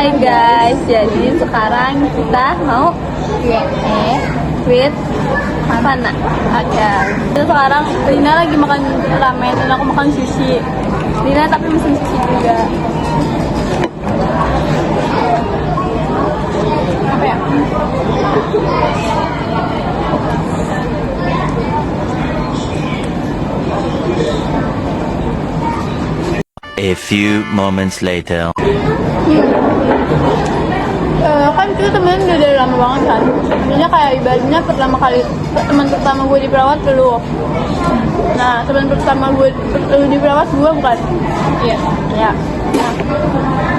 Hai guys, jadi sekarang kita mau with Fana. Oke. Jadi sekarang Lina lagi makan ramen dan aku makan sushi. Lina tapi mesen sushi juga. Apa ya? A few moments later. Kan kita temenan udah dari lama banget kan. Sebenarnya kayak ibaratnya pertama kali teman pertama gue diperawat lu. Nah, teman pertama gue diperawat gue bukan? Iya. Ya.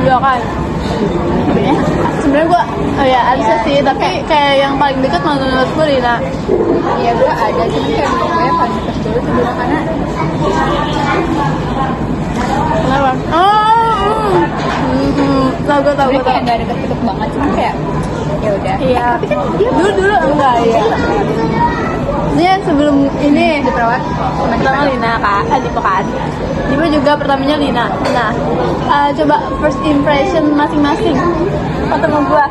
Iya kan. Sebenarnya gue ada sih, tapi kayak yang paling dekat menurut gue Lina. Iya gue ada, cuma kayak gue paling dekat dulu sebelum karena Kenapa? Tahu gue. kayak nggak deket-deket banget, cuma kayak ya udah. Iya. Tapi kan dia Dulu enggak ya. Dia sebelum ini diperawat pertama Lina kak, Dipo kan. Dipo juga pertamanya Lina. Nah, coba first impression masing-masing ketemu gua.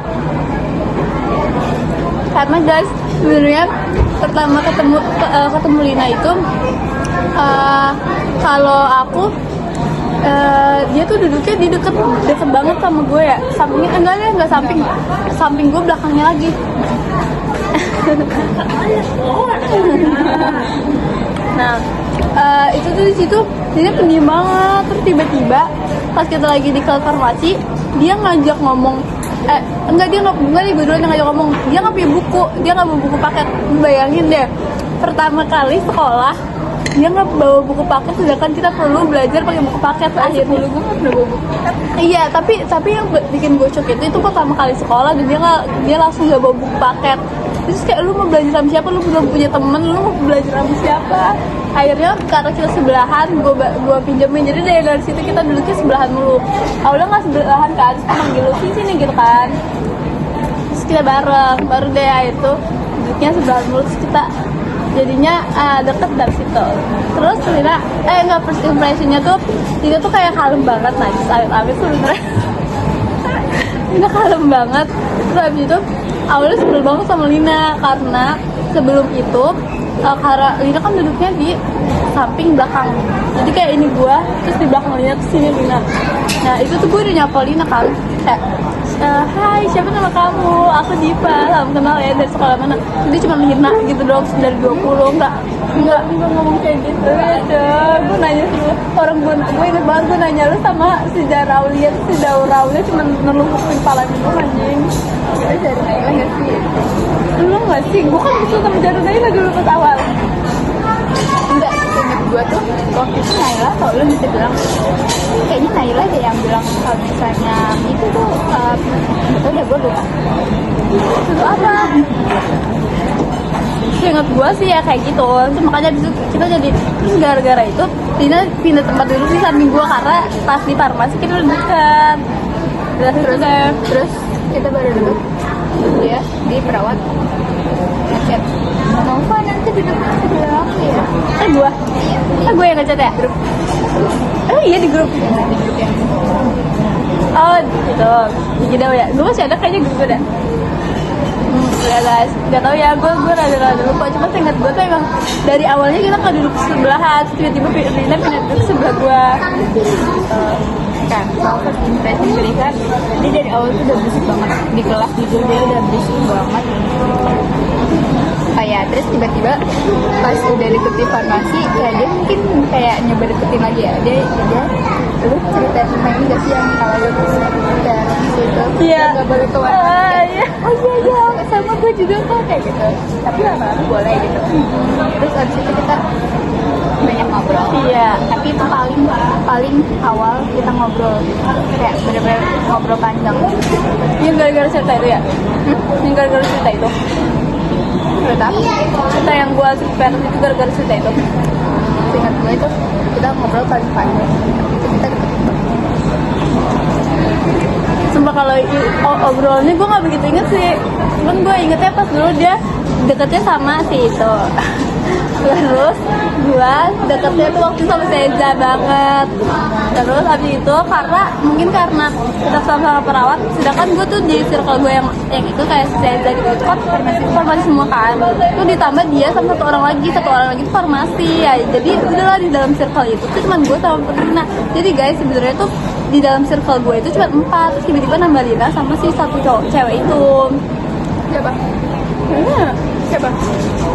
Karena guys, sebenarnya pertama ketemu Lina itu kalau aku dia tuh duduknya di deket banget sama gue ya. Sampingnya enggak samping gue, belakangnya lagi. Nah, itu tuh di situ dia pendiam banget. Terus tiba-tiba pas kita lagi di kelas farmasi, dia ngajak ngomong. Dia gue duluan yang ngajak ngomong. Dia nggak punya buku, dia nggak bawa buku paket. Bayangin deh, pertama kali sekolah dia nggak bawa buku paket, sedangkan kita perlu belajar pakai buku paket. Akhirnya gue nggak pernah bawa buku. iya, tapi yang bikin gue shock itu pertama kali sekolah dan dia langsung gak bawa buku paket. Terus kayak lu mau belajar sama siapa, lu belum punya temen, lu mau belajar sama siapa. Akhirnya karena kita sebelahan, gue pinjemin, jadi dari situ kita duduknya sebelahan mulu. Awalnya nggak sebelahan kan, terus manggil lu sini gitu kan. Terus kita baru deh itu duduknya sebelahan mulu, terus kita jadinya deket dari situ. Terus Lina first impressionnya tuh dia tuh kayak kalem banget, najis amit-amit tuh beneran. Lina kalem banget. Terus habis itu awalnya sebel banget sama Lina karena sebelum itu karena Lina kan duduknya di samping belakang, jadi kayak ini gua, terus di belakang Lina tuh sini Lina. Nah itu tuh gue udah nyapa Lina kan, kayak hai, siapa nama kamu? Aku Dipa, salam kenal ya, dari sekolah mana? Dia cuma menghina gitu doang, dari 20, enggak ngomong kayak gitu. Gue nanya sama orang, gue inget banget gue nanya lu sama si Daraulia cuma nerlumpukin kepala gitu anjing. Kita dari Naila nggak sih? Lu nggak sih? Gue kan bisa sama Daraulia dulu pas awal. Enggak, inget gue tuh waktu itu Naila, kalau lu bisa bilang kayaknya Naila deh yang bilang kalau misalnya itu tuh udah gue lupa. Itu apa? Ingat gue sih ya kayak gitu. Terus makanya disitu kita jadi, terus gara-gara itu Tina pindah tempat dulu di samping gue karena pas di farmasi kita udah dekat. Terus kita baru duduk dia di perawat ngechat Nova nanti duduk sebelah aku ya. Gue yang ngechat ya? Grup. Iya di grup. Di grup yang Oh gitu. Gitu ya. Gue masih ada kayaknya grup dah. Ya guys, nggak tahu ya, gue rada lupa. Cuma seingat gue tuh emang dari awalnya kita nggak duduk sebelahan, tiba-tiba Lina pindah duduk sebelah gue. kan kalau first impression dari kan dia dari awal tuh udah berisik banget di kelas jujur, dia udah berisik banget. Kayak terus tiba-tiba pas udah deketin farmasi kayak dia mungkin kayak nyoba deketin lagi ya, dia lu cerita tentang ini gak sih yang kalau lu dan situ nggak boleh keluar Iya. oh iya sama gue juga kok kayak gitu, tapi lama-lama boleh gitu. Terus abis itu kita banyak ngobrol. Iya. Tapi itu paling awal kita ngobrol kayak bener-bener ngobrol panjang. Yang gara-gara cerita itu ya? Yang gara-gara cerita itu? Cerita apa? Cerita yang gue suka itu gara-gara cerita itu? Ingat gue itu kita ngobrol paling panjang. Itu kita Sumpah kalau obrolannya gue nggak begitu inget sih. Cuman gue ingetnya pas dulu dia deketnya sama si itu. Terus gue deketnya tuh waktu sama Seza banget. Terus habis itu mungkin karena kita sama-sama perawat, sedangkan gue tuh di circle gue yang itu kayak Seza gitu, itu kan farmasi semua kan. Itu ditambah dia sama satu orang lagi itu farmasi ya. Jadi udahlah di dalam circle itu tuh cuma gue sama Perlina. Jadi guys sebenarnya tuh di dalam circle gue itu cuma 4, terus tiba-tiba nambah Lina sama si satu cewek itu. Siapa? Siapa?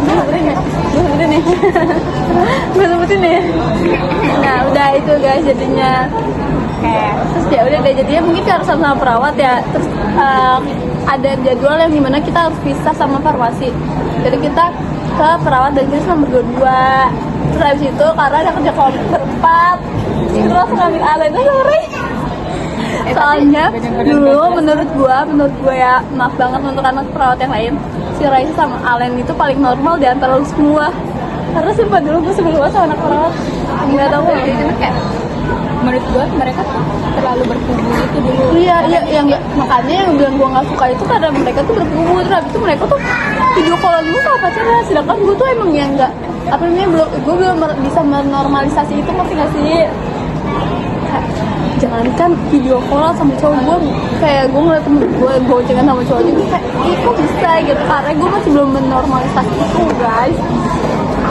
Gue sebutin nih gue sebutin nih. Nah udah itu guys jadinya terus ya udah deh, jadinya mungkin karena sama perawat ya. Terus ada jadwal yang dimana kita harus pisah sama farmasi, jadi kita ke perawat dan kita sama berdua. Terus habis itu karena ada kerja kelompok berempat, kita langsung ngambil Alena sore. Soalnya dulu menurut gua ya, maaf banget untuk anak perawat yang lain, si Raisa sama Alen itu paling normal di antara lu semua. Karena sumpah dulu gue sebelum sama anak perawat nggak tahu kayak menurut gue mereka terlalu berkubu itu dulu. Iya yang nggak, makanya yang bilang gue nggak suka itu karena mereka tuh berkubu. Terus habis itu mereka tuh video callan dulu sama pacarnya, sedangkan gue tuh emang yang nggak apa namanya, gue belum bisa menormalisasi itu, ngerti nggak sih? Jangankan video call sama cowok, gue kayak gue ngeliat temen gue boncengan sama cowok juga kayak kok bisa gitu, karena gue masih belum menormalisasi itu guys.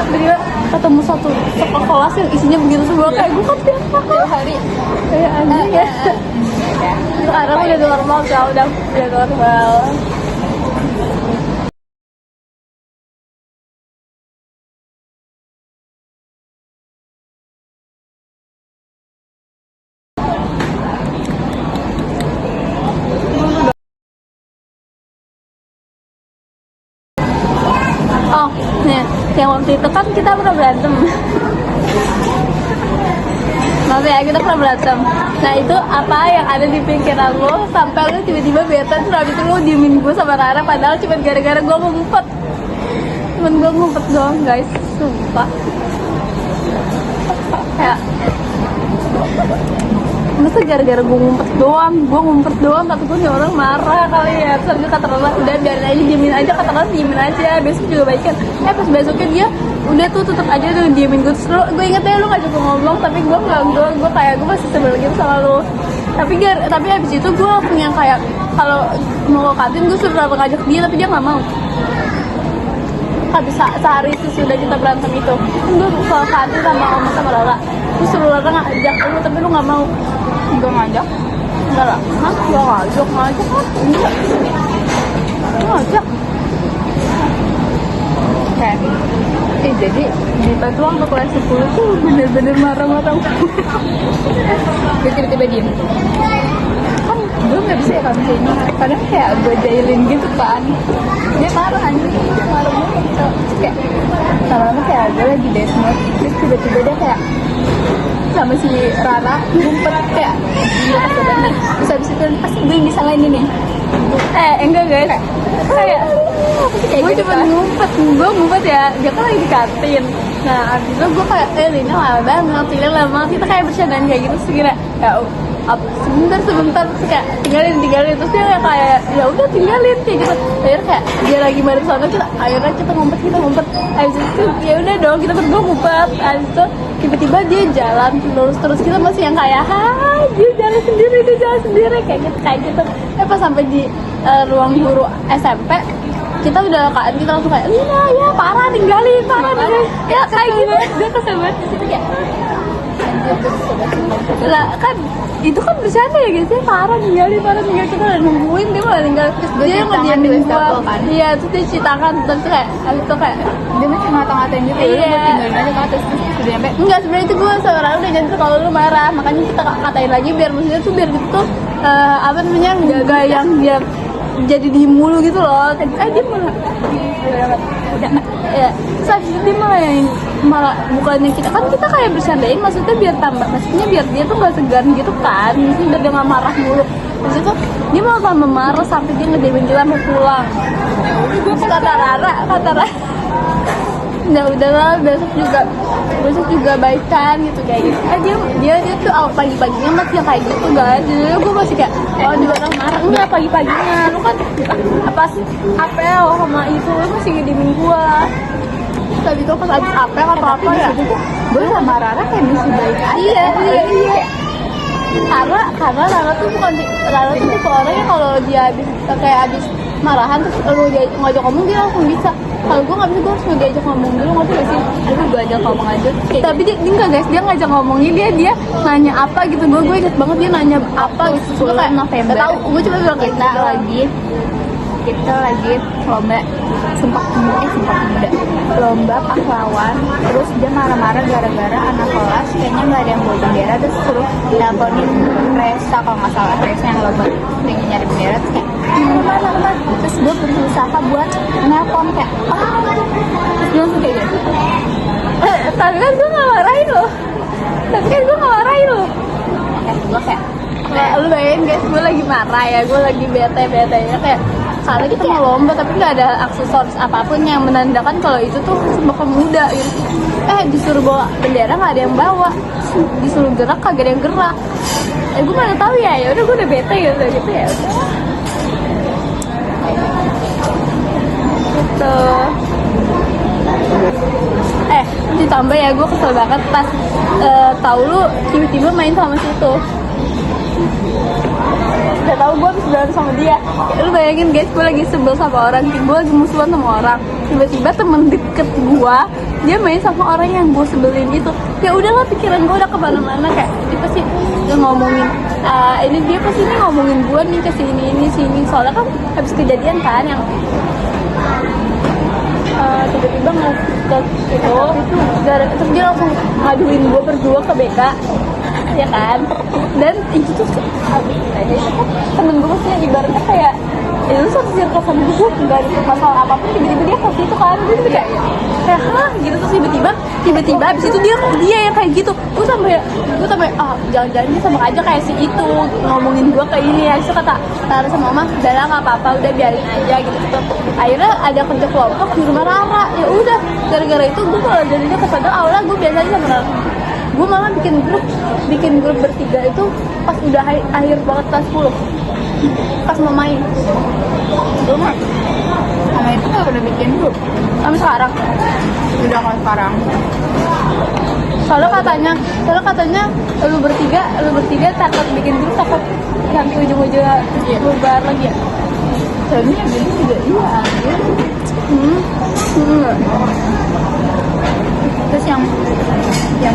Jadi ketemu satu kelas yang isinya begitu semua, kayak gue kan tiap hari kayak anjing ya. Sekarang udah normal, udah normal. Oh, nih, yang waktu itu kan kita pernah berantem. Maaf ya, kita pernah berantem. Nah itu apa yang ada di pikiran lo sampai lo tiba-tiba bete, terus habis itu lo diemin gue sama Rara, padahal cuma gara-gara gue ngumpet. Cuman gue ngumpet doang guys, sumpah. Ya, masa gara-gara gue ngumpet doang, kata gue nih orang marah kali ya. Terus dia kata Rara, udah biarin aja, diemin aja, kata Rara diemin aja, besok juga baikan. Pas besoknya dia udah tuh tetep aja tuh diemin gue. Terus gue inget ya lu ngajak gue ngomong, tapi gue nggak, gue kayak gue masih sebel gitu sama lu. Tapi habis itu gue langsung yang kayak kalau mau ke kantin gue suruh Rara ngajak dia, tapi dia nggak mau. Habis sehari sesudah kita berantem itu, gue ke kantin sama Rara, terus suruh Rara ngajak lu, tapi lu nggak mau. Gue ngajak. Enggak lah, gue ngajak kan? Enggak, gue ngajak. Kan? Jadi Di pas waktu kelas 10 tuh bener-bener marah-marah. gue tiba-tiba diem. Kan gue nggak bisa ya kalau misalnya kadang kayak gue jailin gitu kan, dia marah anjing, dia marah banget gitu. Terus kayak lama-lama kayak gue lagi desmond, terus tiba-tiba dia kayak sama si Rara ngumpet kayak dia kesadaran nih. Terus habis itu pasti gue yang disalahin ini. Enggak guys, kayak gue gitu cuma kan. ngumpet ya, dia kan lagi di kantin. Nah abis itu gue kayak Lina lama banget, Lina lama, kita kayak bercandaan kayak gitu. Terus kira ya sebentar terus kayak tinggalin, terus dia kayak ya udah tinggalin kayak gitu. Akhirnya kayak dia lagi bareng sana, akhirnya kita ngumpet. Abis itu ya udah dong, kita berdua ngumpet. Abis itu tiba-tiba dia jalan terus kita masih yang kayak hai dia jalan sendiri kayak gitu. Pas sampai di ruang guru SMP, kita udah kita langsung kayak Lina ya parah tinggalin ya kayak gitu. Dia kesel banget di situ kayak lah, kan itu kan bercanda ya guys, ya parah tinggalin kita udah nungguin, dia malah tinggal. Dia yang ngediamin gua kan? iya, terus dia ceritakan, terus kayak abis itu kayak Dia masih ngata-ngatain gitu, Iya. gue tinggalin aja ke atas. Terus udah nyampe enggak, sebenarnya itu gue seorang udah jangan kalau lu marah, makanya kita katain lagi biar maksudnya tuh biar gitu tuh apa namanya, nggak yang dia jadi diem mulu gitu loh. Dia malah udah ya, terus habis itu dia malah bukannya kita kayak bercandain, maksudnya biar dia tuh nggak segan gitu kan, maksudnya biar dia nggak marah mulu. Terus itu dia malah marah sampai dia ngediemin kita mau pulang. Terus kata Rara nah udahlah, besok juga baikan gitu kayak gitu. Dia tuh pagi-paginya masih kayak gitu guys. Jadi gue masih kayak dia orang marah enggak, pagi-paginya lu kan apa apel sama itu lu masih ngedimin gue. habis itu pas habis apa apa ya. Gue sama Rara kayak masih baik aja. Iya. Karena Rara tuh tipe orang yang kalau dia habis marahan terus lu ngajak ngomong dia langsung bisa. Kalau gue nggak bisa, gue harus ngajak ngomong dulu, ngerti gak sih? Aduh, gue ajak ngomong aja. Tapi dia enggak guys, dia ngajak ngomongnya dia nanya apa gitu. Gue inget banget dia nanya apa gitu. 10 November. Gak tau, gue cuma bilang kita lagi lomba sumpah pemuda, lomba pahlawan. Terus dia marah-marah gara-gara anak kelas kayaknya nggak ada yang bawa bendera, terus suruh teleponin Resa, kalau nggak salah Resa yang lomba pengen nyari bendera. Terus kayak marah, terus gue berusaha buat nelpon kayak terus dia langsung kayak gitu. Tapi kan gue gak marahin loh. Gue kayak Lu bayangin guys, gue lagi marah ya, gue lagi bete ya kayak karena kita mau lomba tapi nggak ada aksesoris apapun yang menandakan kalau itu tuh Sumpah Pemuda gitu. Disuruh bawa bendera nggak ada yang bawa, disuruh gerak kagak ada yang gerak. Gue mana tahu ya udah gue udah bete gitu ya udah. Gitu. Ditambah ya gue kesel banget pas tahu lu tiba-tiba main sama situ. Gak tau gue habis berantem sama dia. Lu bayangin guys, gue lagi sebel sama orang, gue lagi musuhan sama orang, tiba-tiba temen deket gue dia main sama orang yang gue sebelin itu. Ya udahlah, pikiran gue udah kemana-mana kayak dia pasti ngomongin ini dia pasti ini ngomongin gue nih ke sini soalnya kan habis kejadian kan yang tiba-tiba ke itu terus dia langsung ngaduin gue berdua ke BK ya kan. Dan itu tuh temen gue maksudnya ibaratnya kayak itu satu circle sama gue, nggak ada masalah apapun, tiba-tiba dia ke situ kan, dia tuh kayak gitu. Terus tiba-tiba abis itu dia yang kayak gitu. Gue sampai jangan-jangan dia sama aja kayak si itu ngomongin gue kayak ini ya. Terus kata Rara sama Mama, udah lah nggak apa-apa, udah biarin aja gitu. Akhirnya ada kerja kelompok di rumah Rara. Ya udah, gara-gara itu gue kalau jadinya kesana awalnya gue biasanya sama Rara. Gue malah bikin grup bertiga itu pas udah akhir banget kelas 10 pas mau main. gue mah sama itu nggak pernah bikin grup Sampai sekarang udah kalau sekarang. soalnya katanya lu bertiga takut bikin grup, takut nanti ujung-ujungnya bubar lagi ya. Soalnya yang gini juga iya. Terus yang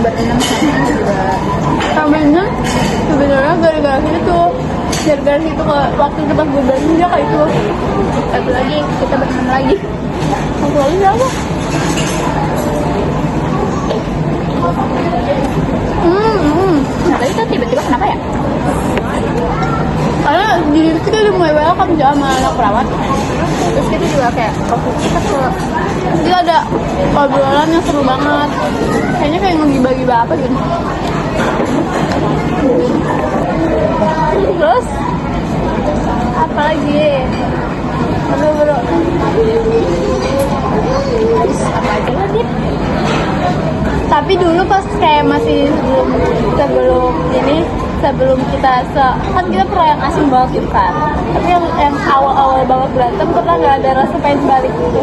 berenam sama juga Sambilnya sebenarnya gara-gara situ waktu itu pas gue berantem dia kayak itu. satu lagi kita berenam lagi. Satu lagi siapa? Nah tadi tuh tiba-tiba kenapa ya? Karena di situ kita udah mulai welcome sama anak perawat. Terus kita juga kayak waktu kita ke Dia ada obrolan yang seru banget. Kayaknya kayak ngebagi-bagi apa gitu. Terus apa lagi? Bro. terus apa aja lah Dit. Tapi dulu pas kayak masih sebelum kita kan kita pernah yang asing banget gitu kan. Tapi yang awal-awal banget berantem pernah nggak ada rasa pengen balik gitu.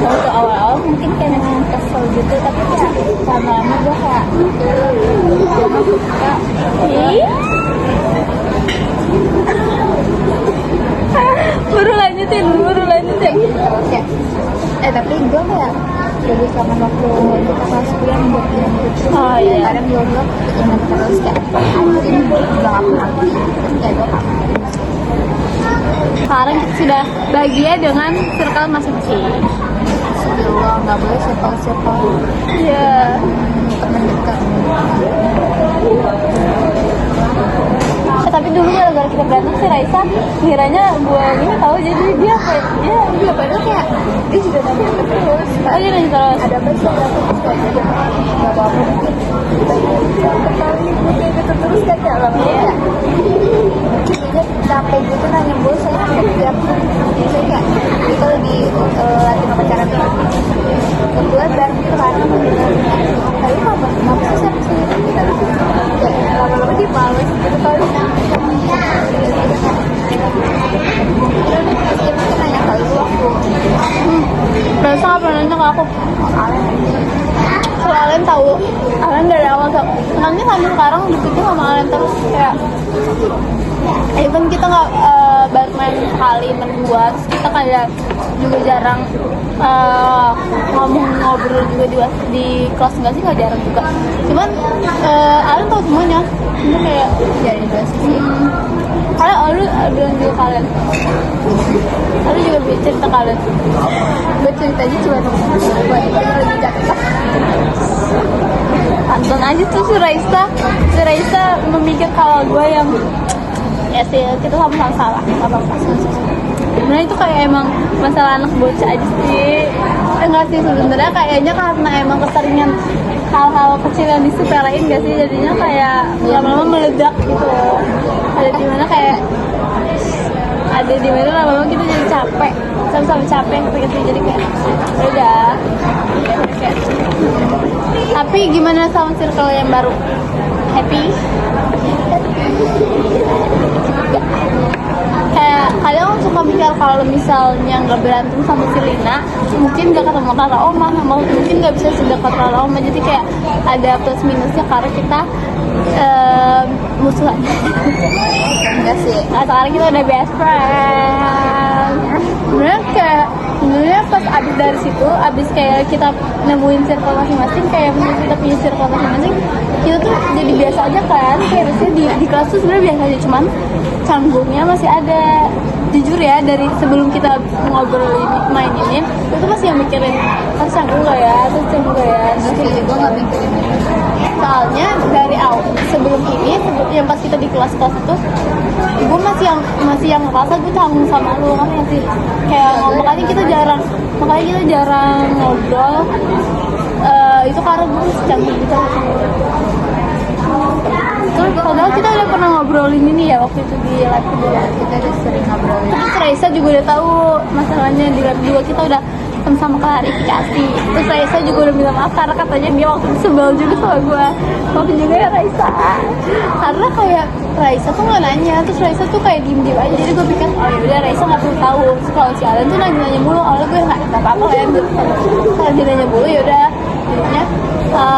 Waktu awal-awal mungkin kayak kesel gitu, tapi kayak lama-lama gue kayak gue masih suka. Buru lanjutin. Kayak tapi gue kayak lebih sama waktu kita kelas 10 yang buat gitu. Oh iya. Kadang gue ingat terus kayak anjing gue juga gak pernah kayak gue kangen. Sekarang kita sudah bahagia dengan circle masing-masing. Sebelum nggak boleh circle Iya. teman dekat. Tapi dulu gara-gara kita berantem sih Raisa kiranya gue ini tahu, jadi dia Iya padahal kayak dia juga nanya terus. dia nanya terus. Ada apa sih? Kayak gitu. Gak apa-apa mungkin. Ketahui gue kayak gitu terus kan ya lama ya. Dia capek gitu nanya gue, saya tiap saya kayak kita lagi latihan pacaran tuh. Kebetulan bareng gitu kan. Tapi kenapa sih saya kesini kita lama-lama dia males gitu kan. Dia mungkin nanya kali lu waktu tahu Alen dari awal tuh. Makanya sampai sekarang deketnya sama Alen terus kayak even kita nggak baru main sekali berdua, terus kita kayak juga jarang ngobrol juga di kelas nggak sih, nggak jarang juga. Cuman Alen tahu semuanya. Ini kayak Jadi juga sih. kalian bilang juga kalian. Lalu juga cerita kalian. Gue ceritanya cuma buat lagi jatuh. Tonton aja tuh si Raisa memikir kalau gue yang ya sih kita sama-sama salah, nggak apa-apa. Sebenarnya itu kayak emang masalah anak bocah aja sih. Enggak sih sebenarnya kayaknya karena emang keseringan hal-hal kecil yang disepelein gak sih, jadinya kayak lama-lama meledak gitu. Ada di mana kayak lama-lama kita jadi capek, sama-sama capek ketika jadi kayak udah. Kayak. Tapi gimana sama circle yang baru? Happy? Kayak kalian suka mikir kalau misalnya nggak berantem sama si Lina, mungkin nggak ketemu Rara Oma, mungkin nggak bisa sedekat Rara Oma. Jadi kayak ada plus minusnya karena kita musuhan. Enggak sih. Nah, sekarang kita udah best friend. Sebenarnya pas abis dari situ, abis kayak kita nemuin circle masing-masing, kayak kita punya circle masing-masing, kita tuh jadi biasa aja kan. Kayak biasanya di kelas tuh sebenarnya biasa aja, cuman canggungnya masih ada. Jujur ya, dari sebelum kita ngobrol main ini, itu masih yang mikirin canggung gak ya, Gue nggak mikirin itu. soalnya dari awal sebelum yang pas kita di kelas-kelas itu gue masih yang ngerasa gue canggung sama lu, kan ya sih, kayak makanya kita jarang ngobrol, itu karena gue canggung gitu. Terus padahal kita udah pernah ngobrolin ini ya waktu itu di lab kedua, Kita udah sering ngobrolin. terus Raisa juga udah tahu masalahnya di lab 2 kita udah sama klarifikasi. Terus Raisa juga udah minta maaf karena katanya dia waktu itu sebel juga sama gue. Waktu juga ya Raisa, karena kayak Raisa tuh nggak nanya, terus Raisa tuh kayak diem aja. Jadi gue pikir oh yaudah Raisa nggak perlu tahu. Terus kalau si Alan tuh nanya mulu, awalnya gue nggak apa-apa lah ya. Kalau dia nanya mulu yaudah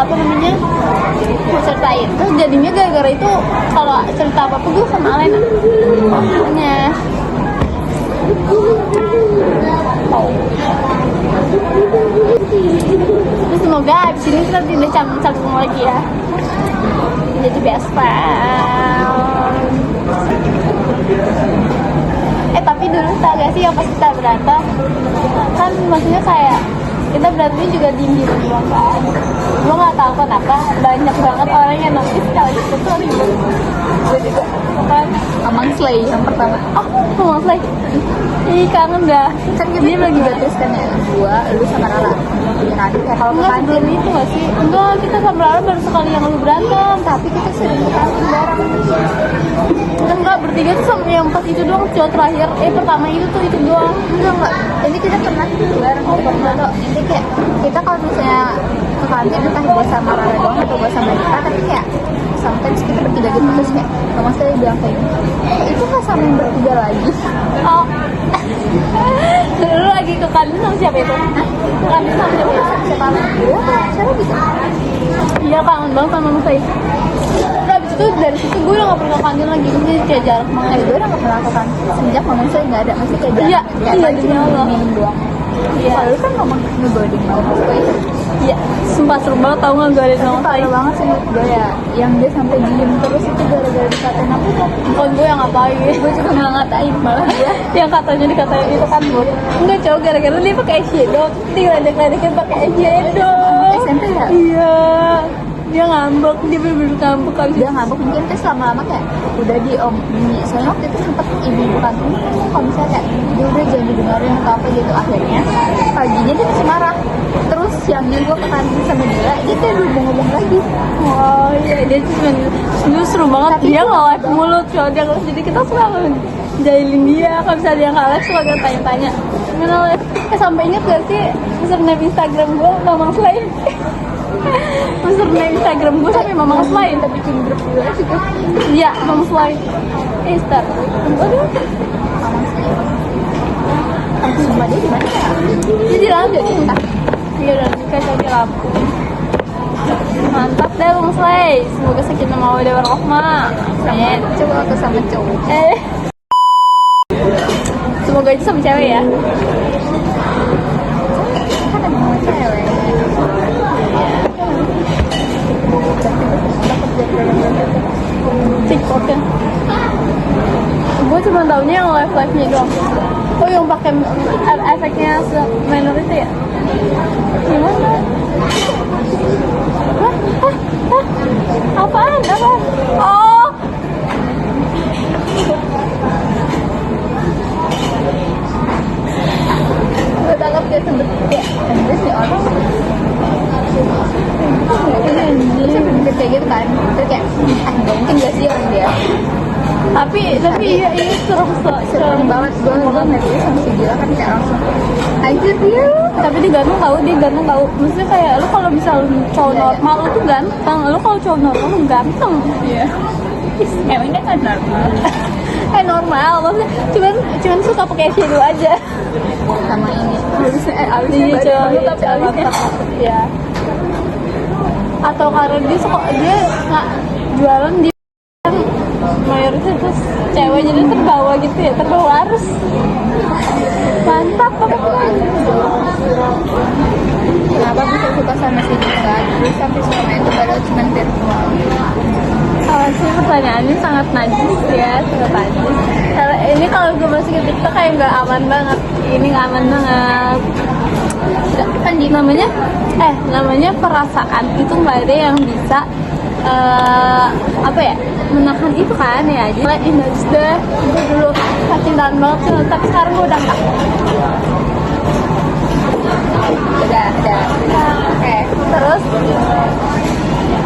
jadinya gue ceritain. Terus jadinya gara-gara itu kalau cerita apa gue sama Alan makanya terus semoga abis ini kita tidak canggung lagi ya, jadi best friend. Tapi dulu tau gak sih yang pas kita berantem kan, maksudnya kayak kita berantemnya juga diem doang kan. Gue gak tau kenapa banyak banget orang yang notice kalau itu tuh ribut. Gue juga kan Amang Slay yang pertama. Amang Slay. Ih kangen dah. Kan kita dia lagi juga terus kan ya, gue, lu sama Rara. Kayak kalau ke enggak kantin, sebelum itu gak sih? Enggak, kita sama Rara baru sekali yang lu berantem. tapi kita sering ke kantin bareng. Enggak, bertiga tuh sama yang pas itu doang, cowok terakhir. Pertama itu doang. Enggak. Ini kita pernah bareng. Pernah tuh. Ini kayak kita kalau misalnya ke kantin entah gue sama Rara doang atau gue sama Dita, tapi kayak sometimes kita bertiga gitu terus kayak sama saya bilang kayak itu nggak sama yang bertiga lagi. Oh. Lu lagi ke kantin sama siapa itu? Ke kantin sama siapa? Siapa bisa? Iya, kangen banget sama Mas Sai. Terus abis itu dari situ gue udah gak pernah ke kantin lagi, jadi kayak jarang banget. Gue udah nggak pernah ke kantin semenjak ngomong saya nggak ada, masih kayak Iya, kayak demi Allah. minum doang. Iya. Kalau lu kan ngomong ngegoding banget. Iya, sumpah seru banget tau gak gue ada sama Mas Sai. Parah banget sih menurut gue ya, yang dia sampai diem terus itu gara-gara dikatain apa tuh? Bukan gue yang ngapain. Gue juga nggak ngatain, malah dia Yang katanya dikatain itu kan bot. Enggak cowok, gara-gara dia pakai eyeshadow, terus diledek-ledekin pakai eyeshadow. SMP ya? Iya, dia ngambek, dia bener-bener ngambek kan. Dia ngambek mungkin terus lama-lama kayak udah soalnya waktu itu sempet ibu-ibu kantin kalau misalnya kayak dia udah jangan didengerin atau apa gitu, akhirnya paginya dia masih marah. Terus siangnya gue ke kantin sama dia kayak belum mau ngomong lagi. Oh iya, dia cuma dulu seru banget. Tapi Dia itu nggak live mulut cowok dia, jadi kita suka jailin dia. Kalau misalnya dia nggak live suka kita tanya-tanya gimana live. Sampai inget gak sih username Instagram gue Mamang Slay. Username Instagram gue sampai Mamang Slay. Kita bikin grup juga juga. Iya, Mamang Slay. Star. Aduh, Tapi rumah dia di mana ya? dia di Lampung. Iya, udah nikah di Lampung. Mantap deh Bung Slay. Semoga sakinah mawaddah warahmah. Amin. Coba aku sama cowok. Semoga aja sama cewek ya. Kan emang mau cewek. TikToknya. Gue cuma taunya yang live-live-nya doang. Oh yang pakai efeknya minor itu ya? Gimana? Hah? Hah? Hah? Apaan? Apaan? Oh! Gue tangkap dia sempet kayak terus nih orang terus kayak gitu kan. Terus kayak gak mungkin gak sih orang dia. Tapi iya Serem banget gue ngeliat dia sama si Gila kan kayak langsung anjir dia. Tapi dia ganteng tahu. Maksudnya kayak lu kalau bisa cowok Iya, iya. normal lu tuh ganteng. Lu kalau cowok normal lu ganteng. Iya. Emang dia kan normal. Normal maksudnya cuman suka pakai eyeshadow aja. Sama ini. Alisnya Iya, baru tapi cowok alisnya. ya. Atau karena dia nggak jualan di yang mayoritas terus cewek jadi terbawa gitu ya, terbawa arus. Mantap pokoknya. Kenapa bisa suka sama si Gila? Terus sampai selama itu padahal cuma virtual. Sih pertanyaannya sangat najis ya, sangat najis. Kalau gue masuk ke TikTok kayak nggak aman banget. Ini nggak aman banget. Kan namanya perasaan itu nggak ada yang bisa menahan itu kan ya. Jadi indahs deh. Gue dulu kecintaan banget sih, tapi sekarang gue udah nggak. Udah. Oke. Terus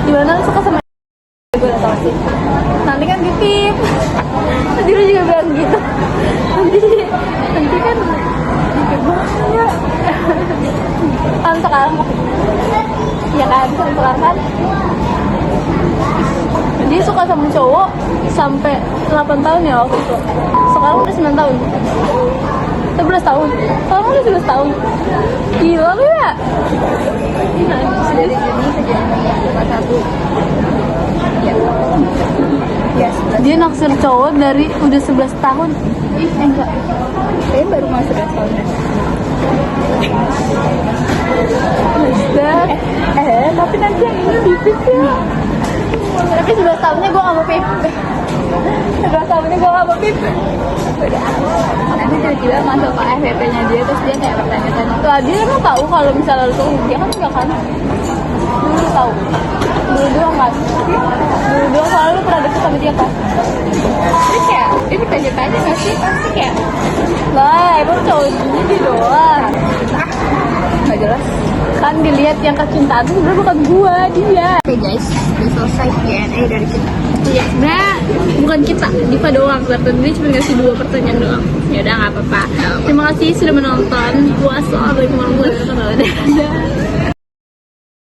gimana lu suka sama gue udah tau sih. Nanti kan ditip. Tadi lu juga bilang gitu. Nanti kan ditip banget. Kan sekarang ya kan sekarang kan dia suka sama cowok sampai 8 tahun ya waktu itu. Sekarang udah 9 tahun. 11 tahun. Sekarang udah 11 tahun. Gila lu ya. Dari Juni ke Januari cuma satu. Ya. Ya, 11. Dia naksir cowok dari udah 11 tahun. Enggak. Saya baru mau 11 tahun. Tapi nanti yang ini dipip ya. Tapi 11 tahunnya gue gak mau pip. 11 tahunnya gue gak mau pip. Nanti tiba-tiba masuk ke FVP-nya dia terus dia kayak bertanya-tanya. Lah dia emang tahu kalau misalnya lu tuh dia kan enggak kan? Dulu tahu. Dulu doang kan? Dulu doang soalnya lu pernah deket sama dia kan? Terus kayak ini tanya-tanya nggak sih? Pasti kayak Lah emang cowok ini doang. nggak jelas. Kan dilihat yang kecintaan itu sebenarnya bukan gua, dia. Oke guys, udah selesai Q&A dari kita. Iya, sebenarnya bukan kita, Diva doang. Berarti dia cuma ngasih 2 pertanyaan doang. Ya udah nggak apa-apa. Terima kasih sudah menonton. Wassalamualaikum warahmatullahi wabarakatuh.